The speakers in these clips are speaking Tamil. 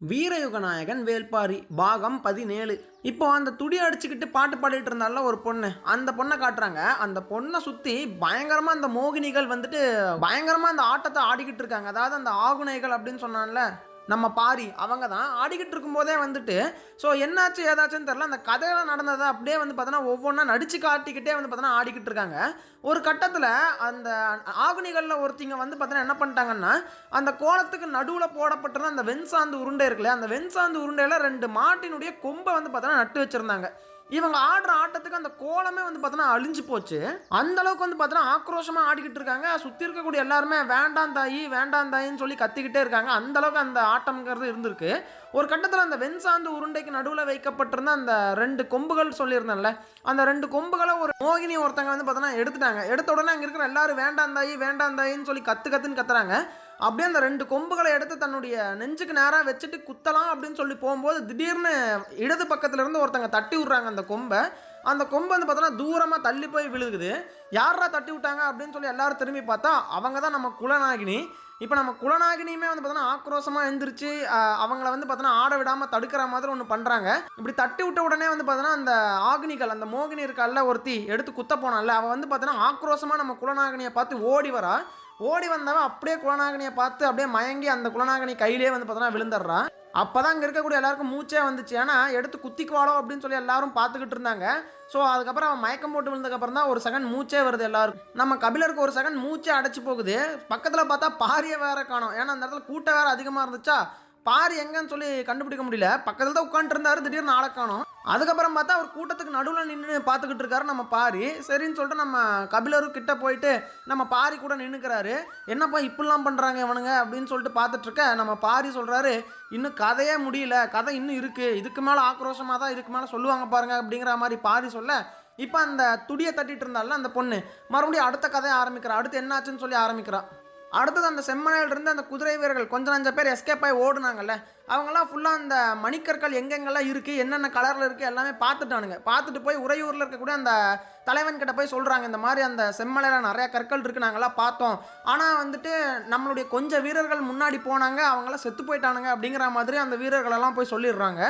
வீரயுகநாயகன் வேள்பாரி பாகம் 17. இப்போ அந்த துடி அடிச்சுக்கிட்டு பாட்டு பாடிட்டு இருந்தால ஒரு பொண்ணு, அந்த பொண்ணை காட்டுறாங்க. அந்த பொண்ணை சுற்றி பயங்கரமாக அந்த மோகினிகள் வந்துட்டு பயங்கரமாக அந்த ஆட்டத்தை ஆடிக்கிட்டு இருக்காங்க. அதாவது அந்த ஆகுனைகள் அப்படின்னு சொன்னான்ல நம்ம பாரி, அவங்க தான் ஆடிக்கிட்டு இருக்கும்போதே வந்துட்டு ஸோ என்னாச்சு ஏதாச்சுன்னு தெரில, அந்த கதையெல்லாம் நடந்ததை அப்படியே வந்து பார்த்தோன்னா ஒவ்வொன்றா நடிச்சு காட்டிக்கிட்டே வந்து பார்த்தோன்னா ஆடிக்கிட்டு இருக்காங்க. ஒரு கட்டத்தில் அந்த ஆகுனிகளில் ஒருத்திங்க வந்து பார்த்தோன்னா என்ன பண்ணிட்டாங்கன்னா, அந்த கோலத்துக்கு நடுவில் போடப்பட்டிருந்த அந்த வெண்சாந்து உருண்டை இருக்குல்ல, அந்த வெண்சாந்து உருண்டையில் 2 மாட்டினுடைய கொம்பை வந்து பார்த்தோன்னா நட்டு வச்சுருந்தாங்க. இவங்க ஆடுற ஆட்டத்துக்கு அந்த கோலமே வந்து பார்த்தோன்னா அழிஞ்சு போச்சு. அந்த அளவுக்கு வந்து பார்த்தோன்னா ஆக்ரோஷமாக ஆடிக்கிட்டு இருக்காங்க. சுற்றி இருக்கக்கூடிய எல்லாருமே வேண்டாம் தாயி வேண்டாம் தாயின்னு சொல்லி கத்திக்கிட்டே இருக்காங்க. அந்த அளவுக்கு அந்த ஆட்டம்ங்கிறது இருந்திருக்கு. ஒரு கட்டத்தில் அந்த வெண்சாந்து உருண்டைக்கு நடுவில் வைக்கப்பட்டிருந்த அந்த 2 கொம்புகள் சொல்லியிருந்தேன்ல, அந்த 2 கொம்புகளை ஒரு மோகினி ஒருத்தங்க வந்து பார்த்தோன்னா எடுத்துட்டாங்க. எடுத்த உடனே அங்கே இருக்கிற எல்லாரும் வேண்டாம் தாயின்னு சொல்லி கத்துன்னு கத்துறாங்க. அப்படியே அந்த 2 கொம்புகளை எடுத்து தன்னுடைய நெஞ்சுக்கு நேராக வச்சுட்டு குத்தலாம் அப்படின்னு சொல்லி போகும்போது திடீர்னு இடது பக்கத்துல இருந்து ஒருத்தங்க தட்டி விட்றாங்க அந்த கொம்பை. அந்த கொம்பு வந்து பார்த்தோன்னா தூரமாக தள்ளி போய் விழுகுது. யாரா தட்டி விட்டாங்க அப்படின்னு சொல்லி எல்லாரும் திரும்பி பார்த்தா அவங்க தான் நம்ம குலநாகினி. இப்போ நம்ம குலநாகினியுமே வந்து பார்த்தோன்னா ஆக்ரோஷமாக எழுந்திரிச்சு அவங்கள வந்து பார்த்தோன்னா ஆட விடாமல் தடுக்கிற மாதிரி ஒன்று பண்ணுறாங்க. இப்படி தட்டி விட்ட உடனே வந்து பார்த்தோன்னா அந்த ஆக்னிகள், அந்த மோகினி இருக்கால ஒருத்தி எடுத்து குத்த போனால, அவள் வந்து பார்த்தோன்னா ஆக்ரோஷமாக நம்ம குலநாகினியை பார்த்து ஓடி வரா. ஓடி வந்தவன் அப்படியே குலநாகினியை பார்த்து அப்படியே மயங்கி அந்த குலநாகினி கையிலே வந்து பார்த்தோன்னா விழுந்துடுறான். அப்போ தான் இங்கே இருக்கக்கூடிய எல்லாருக்கும் மூச்சே வந்துச்சு. ஏன்னா எடுத்து குத்திக்குவாளோ அப்படின்னு சொல்லி எல்லாரும் பார்த்துக்கிட்டு இருந்தாங்க. ஸோ அதுக்கப்புறம் அவன் மயக்கம் போட்டு விழுந்ததுக்கப்புறம் தான் ஒரு செகண்ட் மூச்சே வருது எல்லாருக்கும். நம்ம கபிலருக்கு ஒரு செகண்ட் மூச்சே அடைச்சி போகுது. பக்கத்தில் பார்த்தா பாரியை வேற காணோம். ஏன்னா அந்த இடத்துல கூட்டம் வேறு அதிகமாக இருந்துச்சா, பாரி எங்கன்னு சொல்லி கண்டுபிடிக்க முடியல. பக்கத்தில் தான் உட்காந்துட்டு இருந்தாரு, திடீர்னு ஆளை காணோம். அதுக்கப்புறம் பார்த்தா அவர் கூட்டத்துக்கு நடுவில் நின்று பார்த்துக்கிட்டு இருக்காரு நம்ம பாரி. சரின்னு சொல்லிட்டு நம்ம கபிலரும் கிட்ட போயிட்டு நம்ம பாரி கூட நின்றுக்கிறாரு. என்னப்பா இப்படிலாம் பண்ணுறாங்க இவனுங்க அப்படின்னு சொல்லிட்டு பார்த்துட்ருக்க நம்ம பாரி சொல்கிறாரு, இன்னும் கதையே முடியல, கதை இன்னும் இருக்குது, இதுக்கு மேலே ஆக்ரோஷமாக தான் இதுக்கு மேலே சொல்லுவாங்க பாருங்க அப்படிங்கிற மாதிரி பாரி சொல்ல, இப்போ அந்த துடியை தட்டிட்டு இருந்தால அந்த பொண்ணு மறுபடியும் அடுத்த கதையை ஆரம்பிக்கிறா. அடுத்து என்னாச்சுன்னு சொல்லி ஆரம்பிக்கிறா. அடுத்தது அந்த செம்மனையிலிருந்து அந்த குதிரை வீரர்கள் கொஞ்சம் 5 பேர் எஸ்கேப் ஆகி ஓடுனாங்கல்ல, அவங்களாம் ஃபுல்லாக அந்த மணிக்கற்கள் எங்கெங்கெல்லாம் இருக்குது, என்னென்ன கலரில் இருக்குது எல்லாமே பார்த்துட்டானுங்க. பார்த்துட்டு போய் உறையூரில் இருக்கக்கூடிய அந்த தலைவன் கிட்ட போய் சொல்கிறாங்க, இந்த மாதிரி அந்த செம்மலையில் நிறையா கற்கள் இருக்குது, நாங்கள்லாம் பார்த்தோம். ஆனால் வந்துட்டு நம்மளுடைய கொஞ்சம் வீரர்கள் முன்னாடி போனாங்க, அவங்களாம் செத்து போயிட்டானுங்க அப்படிங்கிற மாதிரி அந்த வீரர்களெல்லாம் போய் சொல்லிடுறாங்க.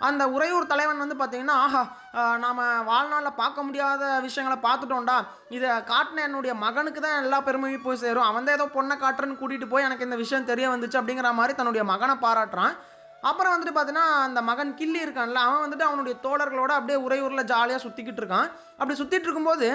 அந்த உறையூர் தலைவன் வந்து பார்த்தீங்கன்னா, ஆஹா நாம் வாழ்நாளில் பார்க்க முடியாத விஷயங்களை பார்த்துட்டோம்டா, இதை காட்டின என்னுடைய மகனுக்கு தான் எல்லா பெருமையும் போய் சேரும், அவன் தான் ஏதோ பொண்ணை காட்டுறன்னு கூட்டிகிட்டு போய் எனக்கு இந்த விஷயம் தெரிய வந்துச்சு அப்படிங்கிற மாதிரி தன்னுடைய மகனை பாராட்டுறான். அப்புறம் வந்துட்டு பார்த்தீங்கன்னா அந்த மகன் கிள்ளி இருக்கான்ல, அவன் வந்துட்டு அவனுடைய தோழர்களோட அப்படியே உறையூரில் ஜாலியாக சுற்றிக்கிட்டு இருக்கான். அப்படி சுற்றிட்டு இருக்கும்போது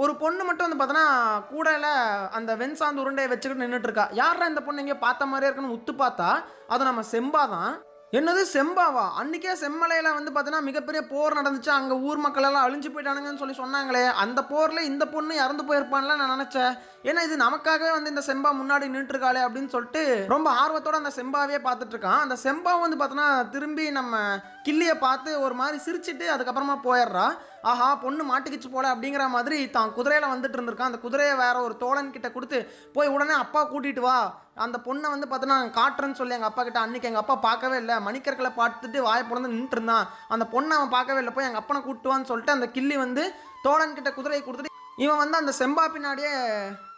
ஒரு பொண்ணு மட்டும் வந்து பார்த்தோன்னா கூடையில் அந்த வெண்சாந்து உருண்டையை வச்சுக்கிட்டு நின்றுட்டு இருக்கா. யாரா இந்த பொண்ணு இங்கே பார்த்த மாதிரியே இருக்குன்னு உத்து பார்த்தா அது நம்ம செம்பா தான். என்னது செம்பாவா? அன்றைக்கே செம்மலையில் வந்து பார்த்தீங்கன்னா மிகப்பெரிய போர் நடந்துச்சு, அங்கே ஊர் மக்கள் எல்லாம் அழிஞ்சு போயிட்டானுங்கன்னு சொல்லி சொன்னாங்களே, அந்த போரில் இந்த பொண்ணு இறந்து போயிருப்பான்ல நான் நினச்சேன். ஏன்னா இது நமக்காகவே வந்து இந்த செம்பா முன்னாடி நின்றுருக்காளே அப்படின்னு சொல்லிட்டு ரொம்ப ஆர்வத்தோடு அந்த செம்பாவே பார்த்துட்டு இருக்கான். அந்த செம்பா வந்து பார்த்தோன்னா திரும்பி நம்ம கிள்ளியை பார்த்து ஒரு மாதிரி சிரிச்சிட்டு அதுக்கப்புறமா போயிடுறா. ஆஹா பொண்ணு மாட்டிக்கிச்சு போல அப்படிங்கிற மாதிரி தான் குதிரையில் வந்துட்டு இருந்திருக்கான். அந்த குதிரையை வேற ஒரு தோழன் கிட்ட கொடுத்து போய் உடனே அப்பா கூட்டிகிட்டு வா, அந்த பொண்ணை வந்து பார்த்தோன்னா காட்டுறேன்னு சொல்லி எங்கள் அப்பா கிட்ட. அன்றைக்கி எங்கள் அப்பா பார்க்கவே இல்லை, மணிக்கற்களை பார்த்துட்டு வாயை பிறந்து நின்றுட்டு இருந்தான், அந்த பொண்ணை அவன் பார்க்கவே இல்லை, போய் எங்கள் அப்பனை கூட்டுவான்னு சொல்லிட்டு அந்த கிள்ளி வந்து தோழன் கிட்ட குதிரையை கொடுத்துட்டு இவன் வந்து அந்த செம்பா பின்னாடியே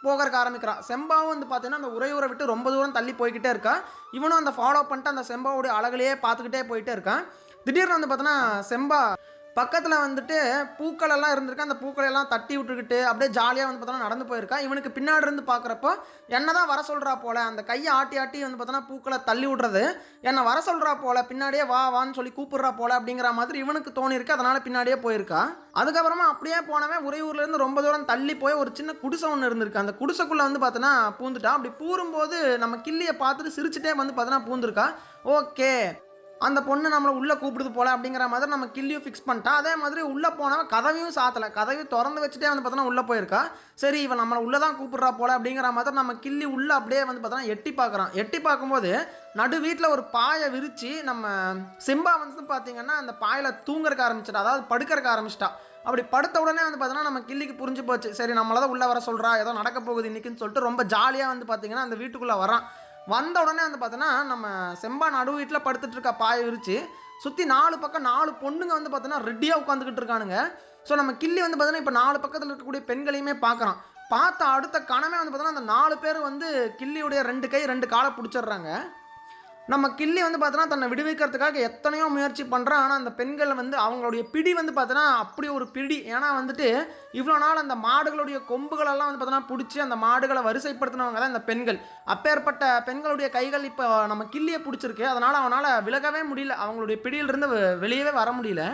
போகிறக்க ஆரம்பிக்கிறான். செம்பாவும் வந்து பார்த்தீங்கன்னா அந்த உறையூரை விட்டு ரொம்ப தூரம் தள்ளி போய்கிட்டே இருக்கா. இவனும் அந்த ஃபாலோ பண்ணிட்டு அந்த செம்பாவுடைய அழகுலையே பார்த்துக்கிட்டே போயிட்டே இருக்கான். திடீர்னு வந்து பார்த்தோன்னா செம்பா பக்கத்தில் வந்துட்டு பூக்கள் எல்லாம் இருந்திருக்கு, அந்த பூக்களை எல்லாம் தட்டி விட்டுக்கிட்டு அப்படியே ஜாலியாக வந்து பார்த்தோன்னா நடந்து போயிருக்கா. இவனுக்கு பின்னாடி இருந்து பார்க்குறப்போ என்ன தான் வர சொல்கிறா போல, அந்த கையை ஆட்டி ஆட்டி வந்து பார்த்தோன்னா பூக்களை தள்ளி விட்றது, என்னை வர சொல்கிறா போல, பின்னாடியே வா வான்னு சொல்லி கூப்பிட்றா போல அப்படிங்கிற மாதிரி இவனுக்கு தோணிருக்கு. அதனால் பின்னாடியே போயிருக்கா. அதுக்கப்புறமா அப்படியே போனவன் உறையூர்லேருந்து ரொம்ப தூரம் தள்ளி போய் ஒரு சின்ன குடிசை ஒன்று இருந்திருக்கு. அந்த குடிசைக்குள்ளே வந்து பார்த்தோன்னா பூந்துட்டா. அப்படி பூரும்போது நம்ம கிள்ளியை பார்த்துட்டு சிரிச்சுட்டே வந்து பார்த்தோன்னா பூந்துருக்கா. ஓகே அந்த பொண்ணு நம்மளை உள்ளே கூப்பிடுது போல அப்படிங்கிற மாதிரி நம்ம கிள்ளியும் ஃபிக்ஸ் பண்ணிட்டா. அதே மாதிரி உள்ளே போனவன் கதவையும் சாத்தலை, கதவையும் திறந்து வச்சுட்டே வந்து பார்த்தோன்னா உள்ளே போயிருக்கா. சரி இவன் நம்மளை உள்ளே தான் கூப்பிட்றா போல அப்படிங்கிற மாதிரி நம்ம கிள்ளி உள்ளே அப்படியே வந்து பார்த்தோன்னா எட்டி பார்க்குறான். எட்டி பார்க்கும்போது நடு வீட்டில் ஒரு பாயை விரித்து நம்ம செம்பா வந்து பார்த்திங்கன்னா அந்த பாயில் தூங்குறக்க ஆரம்பிச்சிட்டா, அதாவது படுக்கிறக்க ஆரம்பிச்சிட்டா. அப்படி படுத்த உடனே வந்து பார்த்தோன்னா நம்ம கிள்ளிக்கு புரிஞ்சு போச்சு, சரி நம்மளை தான் உள்ளே வர சொல்கிறா, ஏதோ நடக்க போகுது இன்றைக்கின்னு சொல்லிட்டு ரொம்ப ஜாலியாக வந்து பார்த்திங்கன்னா அந்த வீட்டுக்குள்ளே வரான். வந்த உடனே வந்து பார்த்தோன்னா நம்ம செம்பா நடு வீட்டில் படுத்துட்டு இருக்கா பாயை விரிச்சு. சுற்றி 4 பக்கம் 4 பொண்ணுங்க வந்து பார்த்தோன்னா ரெடியாக உட்காந்துக்கிட்டு இருக்கானுங்க. ஸோ நம்ம கிள்ளி வந்து பார்த்தோன்னா இப்போ 4 பக்கத்தில் இருக்கக்கூடிய பெண்களையுமே பார்க்குறான். பார்த்த அடுத்த கணமே வந்து பார்த்தோன்னா அந்த 4 பேர் வந்து கிள்ளியுடைய 2 கை 2 காலை பிடிச்சிடுறாங்க. நம்ம கிள்ளி வந்து பார்த்தோன்னா தன்னை விடுவிக்கிறதுக்காக எத்தனையோ முயற்சி பண்ணுறான். ஆனால் அந்த பெண்கள் வந்து அவங்களுடைய பிடி வந்து பார்த்தோன்னா அப்படி ஒரு பிடி. ஏன்னா வந்துட்டு இவ்வளோ நாள் அந்த மாடுகளுடைய கொம்புகளெல்லாம் வந்து பார்த்தோன்னா பிடிச்சி அந்த மாடுகளை வரிசைப்படுத்தினவங்க தான் இந்த பெண்கள். அப்பேற்பட்ட பெண்களுடைய கைகள் இப்போ நம்ம கிள்ளியை பிடிச்சிருக்கு. அதனால் அவனால் விலகவே முடியல, அவங்களுடைய பிடியிலிருந்து வெளியவே வர முடியல.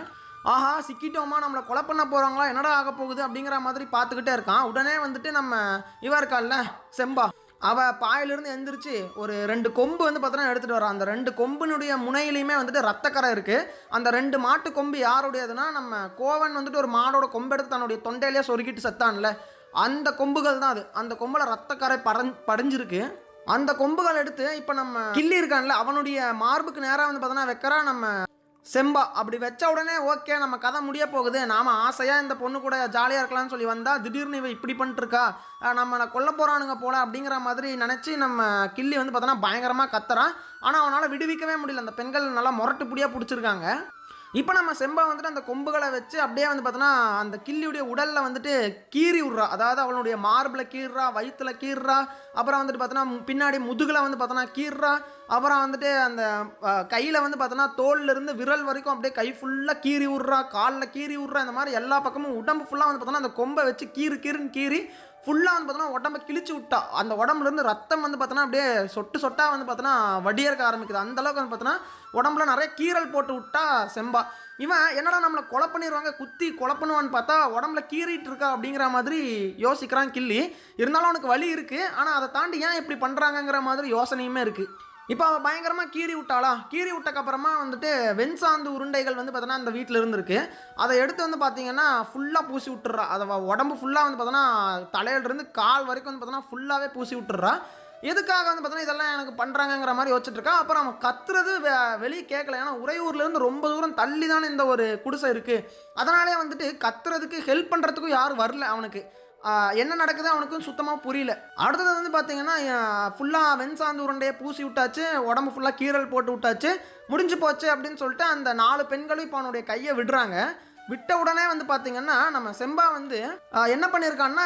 ஆஹா சிக்கிட்டோமா, நம்மளை கொலை பண்ண போகிறாங்களா, என்னடா ஆக போகுது அப்படிங்கிற மாதிரி பார்த்துக்கிட்டே இருக்கான். உடனே வந்துட்டு நம்ம இவ இருக்கால்ல செம்பா, அவள் பாயிலிருந்து எந்திரிச்சு ஒரு 2 கொம்பு வந்து பார்த்தோன்னா எடுத்துகிட்டு வரான். அந்த 2 கொம்பினுடைய முனையிலையுமே வந்துட்டு ரத்தக்கரை இருக்குது. அந்த 2 மாட்டு கொம்பு யாருடையதுன்னா, நம்ம கோவன் வந்துட்டு ஒரு மாடோட கொம்பு எடுத்து தன்னுடைய தொண்டையிலேயே சொருக்கிட்டு செத்தான்ல, அந்த கொம்புகள் தான் அது. அந்த கொம்பில் ரத்தக்கரை படிஞ்சிருக்கு. அந்த கொம்புகள் எடுத்து இப்போ நம்ம கிள்ளி இருக்கான்ல அவனுடைய மார்புக்கு நேராக வந்து பார்த்தோன்னா வைக்கிறா நம்ம செம்பா. அப்படி வச்ச உடனே ஓகே நம்ம கதை முடிய போகுது, நாம் ஆசையாக இந்த பொண்ணு கூட ஜாலியாக இருக்கலாம்னு சொல்லி வந்தால் திடீர்னு இவ இப்படி பண்ணிட்டுருக்கா, நம்மளை கொல்ல போகிறானுங்க போல அப்படிங்கிற மாதிரி நினச்சி நம்ம கிள்ளி வந்து பார்த்தோன்னா பயங்கரமாக கத்துறான். ஆனால் அவனால் விடுவிக்கவே முடியல, அந்த பெண்கள் நல்லா முரட்டு பிடியாக பிடிச்சிருக்காங்க. இப்போ நம்ம செம்பா வந்துட்டு அந்த கொம்புகளை வச்சு அப்படியே வந்து பார்த்தோன்னா அந்த கிள்ளியுடைய உடலில் வந்துட்டு கீறி விட்றா. அதாவது அவளுடைய மார்பில் கீறுறா, வயிற்றில் கீறுறா, அப்புறம் வந்துட்டு பார்த்தோன்னா பின்னாடி முதுகில் வந்து பார்த்தோன்னா கீறுறா, அப்புறம் வந்துட்டு அந்த கையில் வந்து பார்த்தோன்னா தோல்லேருந்து விரல் வரைக்கும் அப்படியே கை ஃபுல்லாக கீறி விட்றா, காலில் கீறி விட்றா. இந்த மாதிரி எல்லா பக்கமும் உடம்பு ஃபுல்லாக வந்து பார்த்தோன்னா அந்த கொம்பை வச்சு கீறுன்னு கீறி ஃபுல்லாக வந்து பார்த்தோன்னா உடம்பை கிழிச்சு விட்டா. அந்த உடம்புலேருந்து ரத்தம் வந்து பார்த்தோன்னா அப்படியே சொட்டு சொட்டாக வந்து பார்த்தோன்னா வடியறக்க ஆரம்பிக்குது. அந்தளவுக்கு வந்து பார்த்தோன்னா உடம்புல நிறைய கீறல் போட்டு விட்டா செம்பா. இவன் என்னடா நம்மளை கொலை பண்ணிடுவாங்க, குத்தி கொலை பண்ணுவான்னு பார்த்தா உடம்புல கீறிட்டு இருக்கா அப்படிங்கிற மாதிரி யோசிக்கிறான் கிள்ளி. இருந்தாலும் அவனுக்கு வலி இருக்குது, ஆனால் அதை தாண்டி ஏன் இப்படி பண்ணுறாங்கங்கிற மாதிரி யோசனையுமே இருக்குது. இப்போ அவள் பயங்கரமாக கீறி விட்டாளா, கீறி விட்டக்கப்புறமா வந்துட்டு வெண்சாந்து உருண்டைகள் வந்து பார்த்தோன்னா அந்த வீட்டில் இருந்துருக்கு. அதை எடுத்து வந்து பார்த்தீங்கன்னா ஃபுல்லாக பூசி விட்டுறா. அதை உடம்பு ஃபுல்லாக வந்து பார்த்தோன்னா தலையிலிருந்து கால் வரைக்கும் வந்து பார்த்தோன்னா ஃபுல்லாகவே பூசி விட்டுறா. எதுக்காக வந்து பார்த்தோன்னா இதெல்லாம் எனக்கு பண்ணுறாங்கங்கிற மாதிரி யோசிச்சுட்ருக்கா. அப்புறம் அவன் கத்துறது வெளியே கேட்கல, ஏன்னா உறையூர்லேருந்து ரொம்ப தூரம் தள்ளி தானே இந்த ஒரு குடிசை இருக்குது. அதனாலே வந்துட்டு கத்துறதுக்கு ஹெல்ப் பண்ணுறதுக்கும் யாரும் வரல. அவனுக்கு என்ன நடக்குது அவனுக்கும் சுத்தமாக புரியல. அடுத்தது வந்து பார்த்தீங்கன்னா ஃபுல்லாக வெண்சாந்து உருண்டையை பூசி விட்டாச்சு, உடம்பு ஃபுல்லாக கீறல் போட்டு விட்டாச்சு, முடிஞ்சு போச்சு அப்படின்னு சொல்லிட்டு அந்த 4 பெண்களும் இப்போ அவனுடைய கையை விடுறாங்க. விட்ட உடனே வந்து பார்த்தீங்கன்னா நம்ம செம்பா வந்து என்ன பண்ணியிருக்கான்னா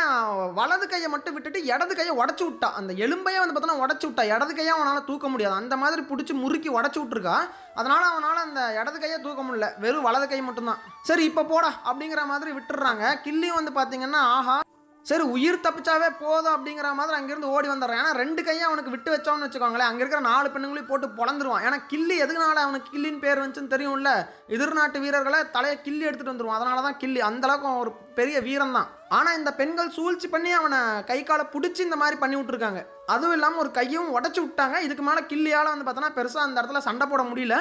வலது கையை மட்டும் விட்டுட்டு இடது கையை உடச்சி விட்டா. அந்த எலும்பையே வந்து பார்த்தோன்னா உடச்சி விட்டா. இடது கையை அவனால் தூக்க முடியாது, அந்த மாதிரி பிடிச்சி முறுக்கி உடச்சி விட்ருக்கா. அதனால் அவனால் அந்த இடது கையை தூக்க முடியல, வெறும் வலது கை மட்டும்தான். சரி இப்போ போடா அப்படிங்கிற மாதிரி விட்டுடுறாங்க. கிள்ளியும் வந்து பார்த்தீங்கன்னா ஆஹா சரி உயிர் தப்பிச்சாவே போதும் அப்படிங்கிற மாதிரி அங்கேருந்து ஓடி வந்துடுறான். ஏன்னா 2 கையை அவனுக்கு விட்டு வச்சோன்னு வச்சுக்கோங்களேன், அங்கே இருக்கிற 4 பெண்ணுங்களையும் போட்டு பொழந்துருவான். ஏன்னா கிள்ளி எதுக்குனால அவனுக்கு கிள்ளின்னு பேர் வந்துச்சுன்னு தெரியும்ல, எதிர்நாட்டு வீரர்களை தலையை கிள்ளி எடுத்துகிட்டு வந்துடுவான். அதனால தான் கிள்ளி, அந்தளவுக்கு ஒரு பெரிய வீரம் தான். ஆனால் இந்த பெண்கள் சூழ்ச்சி பண்ணி அவனை கை காலை பிடிச்சி இந்த மாதிரி பண்ணி விட்ருக்காங்க. அதுவும் இல்லாமல் ஒரு கையும் உடச்சி விட்டாங்க. இதுக்கு மேலே கிள்ளியால் வந்து பார்த்தோன்னா பெருசாக அந்த இடத்துல சண்டை போட முடியல,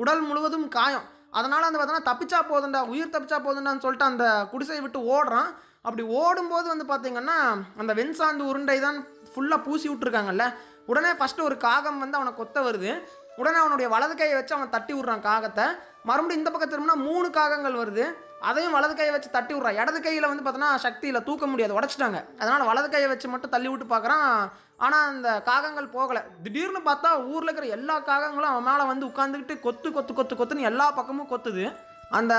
உடல் முழுவதும் காயம். அதனால் வந்து பார்த்தோன்னா தப்பிச்சா போதுண்டா, உயிர் தப்பிச்சா போதுண்டான்னு சொல்லிட்டு அந்த குடிசையை விட்டு ஓடுறான். அப்படி ஓடும்போது வந்து பார்த்திங்கன்னா அந்த வெண்சாந்து உருண்டை தான் ஃபுல்லாக பூசி விட்ருக்காங்கல்ல. உடனே ஃபஸ்ட்டு ஒரு காகம் வந்து அவனை கொத்த வருது. உடனே அவனுடைய வலது கையை வச்சு அவன் தட்டி விட்றான் காகத்தை. மறுபடியும் இந்த பக்கம் திரும்பினா 3 காகங்கள் வருது, அதையும் வலது கையை வச்சு தட்டி விட்றான். இடது கையில் வந்து பார்த்தோன்னா சக்தியில் தூக்க முடியாது, உடச்சிட்டாங்க. அதனால் வலது கையை வச்சு மட்டும் தள்ளி விட்டு பார்க்குறான். ஆனால் அந்த காகங்கள் போகலை. திடீர்னு பார்த்தா ஊரில் இருக்கிற எல்லா காகங்களும் அவன் மேலே வந்து உட்காந்துக்கிட்டு கொத்துன்னு எல்லா பக்கமும் கொத்துது. அந்த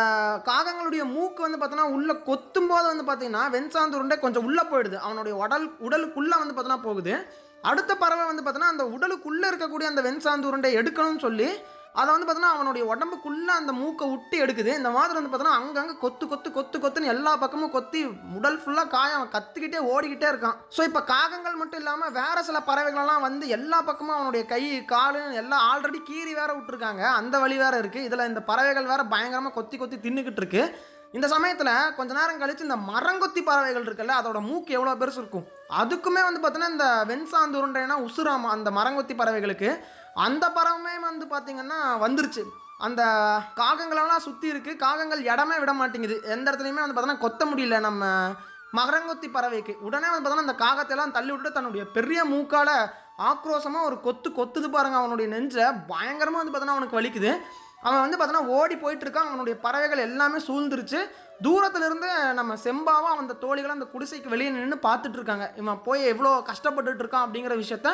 காகங்களுடைய மூக்கு வந்து பார்த்தோன்னா உள்ளே கொத்தும் போது வந்து பார்த்தீங்கன்னா வெண்சாந்து உருண்டை கொஞ்சம் உள்ளே போயிடுது, அவனுடைய உடலுக்குள்ளே வந்து பார்த்தோன்னா போகுது. அடுத்த பறவை வந்து பார்த்தோன்னா அந்த உடலுக்குள்ளே இருக்கக்கூடிய அந்த வெண்சாந்து உருண்டை எடுக்கணும்னு சொல்லி அதை வந்து பார்த்தோன்னா அவனுடைய உடம்புக்குள்ளே அந்த மூக்கை விட்டு எடுக்குது. இந்த மாதிரி வந்து பார்த்தோன்னா அங்கங்கே கொத்துன்னு எல்லா பக்கமும் கொத்தி உடல் ஃபுல்லாக காயம், அவன் கத்திக்கிட்டே ஓடிக்கிட்டே இருக்கான். ஸோ இப்போ காகங்கள் மட்டும் இல்லாமல் வேறு சில பறவைகளெல்லாம் வந்து எல்லா பக்கமும் அவனுடைய கை காலு எல்லாம் ஆல்ரெடி கீறி வேற விட்டுருக்காங்க, அந்த வழி வேறு இருக்குது. இதில் இந்த பறவைகள் வேறு பயங்கரமாக கொத்தி தின்னுக்கிட்டு இருக்கு. இந்த சமயத்தில் கொஞ்ச நேரம் கழித்து இந்த மரங்கொத்தி பறவைகள் இருக்குல்ல, அதோட மூக்கு எவ்வளோ பெருசு இருக்கும், அதுக்குமே வந்து பார்த்தோன்னா இந்த வெண்சாந்து உருண்டைனா உசுராமா அந்த மரங்கொத்தி பறவைகளுக்கு. அந்த பறவைமே வந்து பார்த்திங்கன்னா வந்துருச்சு. அந்த காகங்களெல்லாம் சுற்றி இருக்குது, காகங்கள் இடமே விட மாட்டேங்குது, எந்த இடத்துலையுமே வந்து பார்த்தோன்னா கொத்த முடியல நம்ம மரங்கொத்தி பறவைக்கு. உடனே வந்து பார்த்தோன்னா அந்த காகத்தையெல்லாம் தள்ளி விட்டு தன்னுடைய பெரிய மூக்கால் ஆக்ரோஷமாக ஒரு கொத்துது பாருங்கள். அவனுடைய நெஞ்சை பயங்கரமாக வந்து பார்த்தோன்னா அவனுக்கு வலிக்குது. அவன் வந்து பார்த்தோன்னா ஓடி போயிட்டுருக்கான். அவனுடைய பறவைகள் எல்லாமே சூழ்ந்துருச்சு. தூரத்துலேருந்து நம்ம செம்பாவும் அந்த தோழிகளும் அந்த குடிசைக்கு வெளியே நின்று பார்த்துட்டு இருக்காங்க. இவன் போய் எவ்வளோ கஷ்டப்பட்டுட்டு இருக்கான் அப்படிங்கிற விஷயத்த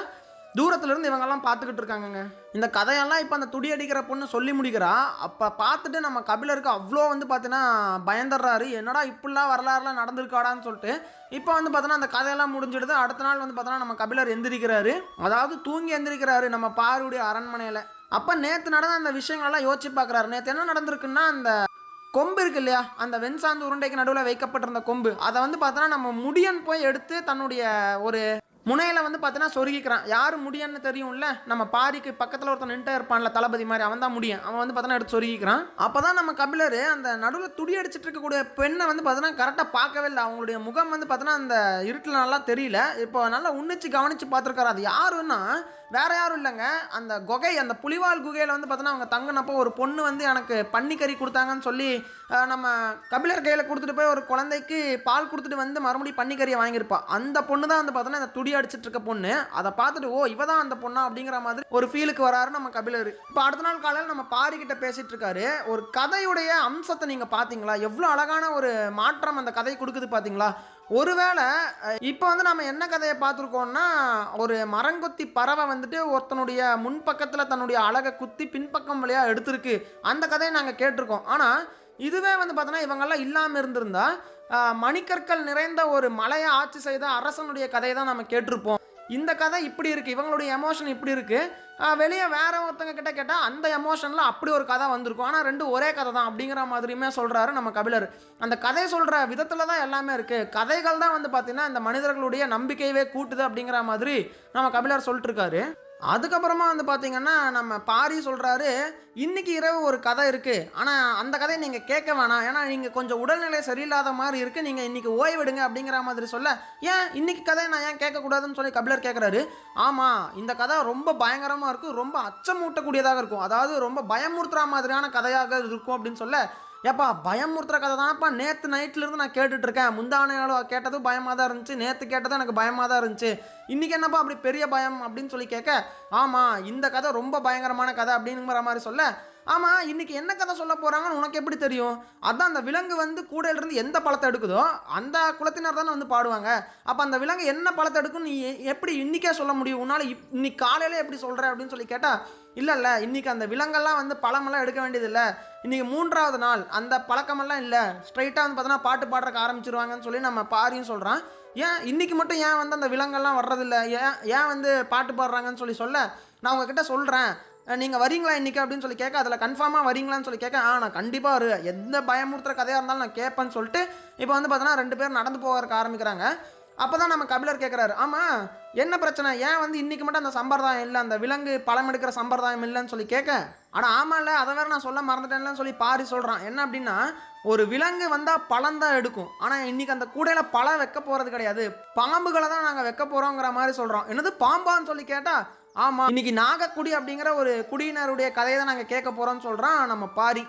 தூரத்துல இருந்து இவங்கெல்லாம் பார்த்துக்கிட்டு இருக்காங்கங்க. இந்த கதையெல்லாம் இப்போ அந்த துடி அடிக்கிற பொண்ணு சொல்லி முடிக்கிறா. அப்போ பார்த்துட்டு நம்ம கபிலருக்கு அவ்வளோ வந்து பார்த்தீங்கன்னா பயந்துடுறாரு. என்னடா இப்படிலாம் வரலாறுலாம் நடந்திருக்காடான்னு சொல்லிட்டு. இப்போ வந்து பார்த்தோன்னா அந்த கதையெல்லாம் முடிஞ்சிடுது. அடுத்த நாள் வந்து பார்த்தோன்னா நம்ம கபிலர் எந்திரிக்கிறாரு. அதாவது தூங்கி எந்திரிக்கிறாரு நம்ம பாரியுடைய அரண்மனையில். அப்போ நேற்று நடந்த அந்த விஷயங்கள்லாம் யோசிச்சு பார்க்குறாரு. நேற்று என்ன நடந்திருக்குன்னா, அந்த கொம்பு இருக்கு இல்லையா, அந்த வெண்சாந்து உருண்டைக்கு நடுவில் வைக்கப்பட்டிருந்த கொம்பு, அதை வந்து பார்த்தோன்னா நம்ம முடியன் போய் எடுத்து தன்னுடைய ஒரு முனையில் வந்து பார்த்தீங்கன்னா சொருகிக்கிறான். யார் முடியன்னு தெரியும்ல, நம்ம பாரிக்கு பக்கத்தில் ஒருத்தன் நின்றுட்டே இருப்பான்ல தளபதி மாதிரி, அவன் தான் முடியன். அவன் வந்து பார்த்தோன்னா எடுத்து சொருகிக்கிறான். அப்போ தான் நம்ம கபிலர் அந்த நடுவில் துடி அடிச்சிட்டு இருக்கக்கூடிய பெண்ணை வந்து பார்த்தோன்னா கரெக்டாக பார்க்கவே இல்லை. அவங்களுடைய முகம் வந்து பார்த்தோன்னா அந்த இருட்டில் நல்லா தெரியல. இப்போ நல்லா உன்னிச்சு கவனித்து பார்த்துருக்காரு. அது யாருன்னா வேற யாரும் இல்லைங்க, அந்த குகை, அந்த புலிவால் குகையில் வந்து பார்த்தோன்னா அவங்க தங்கினப்போ ஒரு பொண்ணு வந்து எனக்கு பன்னிக்கறி கொடுத்தாங்கன்னு சொல்லி நம்ம கபிலர் கையில் கொடுத்துட்டு போய் ஒரு குழந்தைக்கு பால் கொடுத்துட்டு வந்து மறுபடியும் பன்னிக்கறியை வாங்கியிருப்பா. அந்த பொண்ணு தான் வந்து பார்த்தோன்னா இந்த துடி அடிச்சிட்டு இருக்க பொண்ணு. அதை பார்த்துட்டு ஓ இவ தான் அந்த பொண்ணா அப்படிங்கிற மாதிரி ஒரு ஃபீலுக்கு வராரு நம்ம கபிலர். இப்போ அடுத்த நாள் காலையில் நம்ம பாரிக்கிட்ட பேசிட்டு இருக்காரு. ஒரு கதையுடைய அம்சத்தை நீங்கள் பார்த்தீங்களா, எவ்வளோ அழகான ஒரு மாற்றம் அந்த கதை கொடுக்குது பார்த்தீங்களா. ஒருவேளை இப்போ வந்து நம்ம என்ன கதையை பார்த்துருக்கோம்னா, ஒரு மரங்கொத்தி பறவை வந்துட்டு ஒருத்தனுடைய முன்பக்கத்தில் தன்னுடைய அழகை குத்தி பின்பக்கம் வழியாக எடுத்திருக்கு, அந்த கதையை நாங்கள் கேட்டிருக்கோம். ஆனால் இதுவே வந்து பார்த்தோன்னா இவங்கெல்லாம் இல்லாமல் இருந்திருந்தா மணிக்கற்கள் நிறைந்த ஒரு மலையை ஆட்சி செய்த அரசனுடைய கதையை தான் நம்ம கேட்டிருப்போம். இந்த கதை இப்படி இருக்குது, இவங்களுடைய எமோஷன் இப்படி இருக்குது. வெளியே வேற ஒருத்தங்க கிட்ட கேட்டால் அந்த எமோஷனில் அப்படி ஒரு கதை வந்திருக்கும். ஆனால் ரெண்டு ஒரே கதை தான் அப்படிங்கிற மாதிரியுமே சொல்கிறாரு நம்ம கபிலர். அந்த கதை சொல்கிற விதத்தில் தான் எல்லாமே இருக்குது. கதைகள் தான் வந்து பார்த்திங்கன்னா இந்த மனிதர்களுடைய நம்பிக்கையவே கூட்டுது அப்படிங்கிற மாதிரி நம்ம கபிலர் சொல்லிட்டு இருக்காரு. அதுக்கப்புறமா வந்து பார்த்தீங்கன்னா நம்ம பாரி சொல்கிறாரு, இன்றைக்கி இரவு ஒரு கதை இருக்குது, ஆனால் அந்த கதையை நீங்கள் கேட்க வேணாம், ஏன்னா நீங்கள் கொஞ்சம் உடல்நிலை சரியில்லாத மாதிரி இருக்குது, நீங்கள் இன்றைக்கி ஓய்விடுங்க அப்படிங்கிற மாதிரி சொல்ல, ஏன் இன்றைக்கி கதையை நான் ஏன் கேட்கக்கூடாதுன்னு சொல்லி கபிலர் கேட்குறாரு. ஆமாம், இந்த கதை ரொம்ப பயங்கரமாக இருக்கும், ரொம்ப அச்சமூட்டக்கூடியதாக இருக்கும், அதாவது ரொம்ப பயமுறுத்துகிற மாதிரியான கதையாக இருக்கும் அப்படின்னு சொல்ல, ஏப்பா பயமுறுத்துற கதை தானப்பா நேற்று நைட்லேருந்து நான் கேட்டுட்ருக்கேன், முந்தானையாளோ கேட்டதும் பயமாக தான் இருந்துச்சு, நேற்று கேட்டதும் எனக்கு பயமாக தான் இருந்துச்சு, இன்றைக்கி என்னப்பா அப்படி பெரிய பயம் அப்படின்னு சொல்லி கேட்க, ஆமாம் இந்த கதை ரொம்ப பயங்கரமான கதை அப்படிங்கிற மாதிரி சொல்ல, ஆமாம் இன்றைக்கி என்ன கதை சொல்ல போகிறாங்கன்னு உனக்கு எப்படி தெரியும், அதான் அந்த விலங்கு வந்து கூடையிலிருந்து எந்த பழத்தை எடுக்குதோ அந்த குலத்தினர் தானே வந்து பாடுவாங்க, அப்போ அந்த விலங்கு என்ன பழத்தை எடுக்கும் நீ எப்படி இன்றைக்கே சொல்ல முடியும், உன்னால் இன்னைக்கு காலையில் எப்படி சொல்கிற அப்படின்னு சொல்லி கேட்டால், இல்லை இன்றைக்கி அந்த விலங்கெல்லாம் வந்து பழமெல்லாம் எடுக்க வேண்டியதில்லை, இன்றைக்கி 3வது நாள் அந்த பழக்கமெல்லாம் இல்லை, ஸ்ட்ரைட்டாக வந்து பார்த்தோன்னா பாட்டு பாடுறக்கு ஆரம்பிச்சிருவாங்கன்னு சொல்லி நம்ம பாரியும் சொல்கிறான். ஏன் இன்றைக்கி மட்டும் ஏன் வந்து அந்த விலங்கெல்லாம் வர்றதில்லை, ஏன் வந்து பாட்டு பாடுறாங்கன்னு சொல்ல, நான் உங்ககிட்ட சொல்கிறேன், நீங்கள் வரீங்களா இன்றைக்கி அப்படின்னு சொல்லி கேட்க, அதில் கன்ஃபார்மாக வரீங்களான்னு சொல்லி கேட்க, நான் கண்டிப்பாக வருவேன், எந்த பயமுறுத்துகிற கதையாக இருந்தாலும் நான் கேட்பேன்னு சொல்லிட்டு இப்போ வந்து பார்த்தோன்னா 2 பேர் நடந்து போகிறதுக்கு ஆரம்பிக்கிறாங்க. அப்போ தான் நம்ம கபிலர் கேட்குறாரு, ஆமாம் என்ன பிரச்சனை, ஏன் வந்து இன்றைக்கி மட்டும் அந்த சம்பிரதாயம் இல்லை, அந்த விலங்கு பழம் எடுக்கிற சம்பிரதாயம் இல்லைன்னு சொல்லி கேட்க, ஆனால் ஆமாம் இல்லை அதை வேறு நான் சொல்ல மறந்துட்டேன்லன்னு சொல்லி பாரி சொல்கிறான். என்ன அப்படின்னா, ஒரு விலங்கு வந்தால் பழம் தான் எடுக்கும், ஆனால் இன்றைக்கி அந்த கூடையில் பழம் வைக்க போகிறது கிடையாது, பாம்புகளை தான் நாங்கள் வைக்க போகிறோங்கிற மாதிரி சொல்கிறோம். என்னது பாம்பான்னு சொல்லி கேட்டால், ஆமாம் இன்னைக்கு நாகக்குடி அப்படிங்கிற ஒரு குடியினருடைய கதையை தான் நாங்கள் கேட்க போகிறோம்னு சொல்கிறான் நம்ம பாரி.